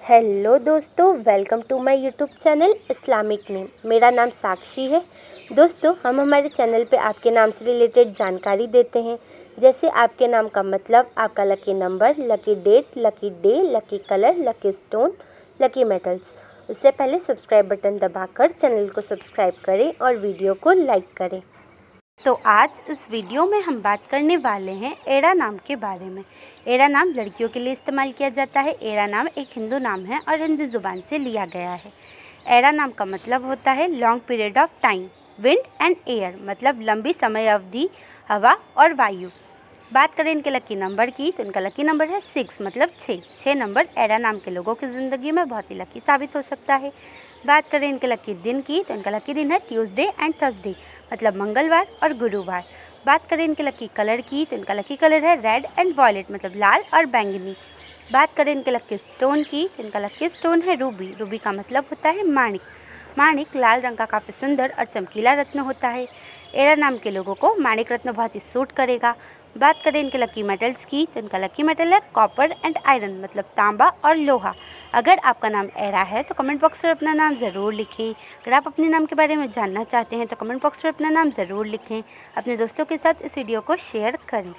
Hello दोस्तों, welcome to my YouTube channel Islamic name. मेरा नाम साक्षी है। दोस्तों, हम हमारे चैनल पे आपके नाम से रिलेटेड जानकारी देते हैं, जैसे आपके नाम का मतलब, आपका lucky number, lucky date, lucky day, lucky colour, lucky stone, lucky metals. उससे पहले सब्सक्राइब बटन दबाकर चैनल को सब्सक्राइब करें और वीडियो को लाइक करें। तो आज इस वीडियो में हम बात करने वाले हैं एड़ा नाम के बारे में। एड़ा नाम लड़कियों के लिए इस्तेमाल किया जाता है। एड़ा नाम एक हिंदू नाम है और हिंदी ज़ुबान से लिया गया है। एड़ा नाम का मतलब होता है long period of time, wind and air, मतलब लंबी समय अवधि, हवा और वायु। बात करें इनके लकी नंबर की, तो इनका लकी नंबर है 6, मतलब 6 नंबर एड़ा नाम के लोगों की ज़िंदगी में बहुत ही लकी साबित हो सकता है। बात करें इनके लकी दिन की, तो इनका लकी दिन है ट्यूसडे एंड थर्सडे, मतलब मंगलवार और गुरुवार। बात करें इनके लकी कलर की, तो इनका लकी कलर है रेड एंड वॉयलेट, मतलब लाल और बैंगनी। बात करें इनके लकी स्टोन की, तो इनका लकी स्टोन है रूबी। रूबी का मतलब होता है माणिक। माणिक लाल रंग का काफ़ी सुंदर और चमकीला रत्न होता है। एड़ा नाम के लोगों को माणिक रत्न बहुत ही सूट करेगा। बात करें इनके लकी मेटल्स की, तो इनका लकी मेटल है कॉपर एंड आयरन, मतलब तांबा और लोहा। अगर आपका नाम एड़ा है तो कमेंट बॉक्स में अपना नाम ज़रूर लिखें। अगर आप अपने नाम के बारे में जानना चाहते हैं तो कमेंट बॉक्स में अपना नाम ज़रूर लिखें। अपने दोस्तों के साथ इस वीडियो को शेयर करें।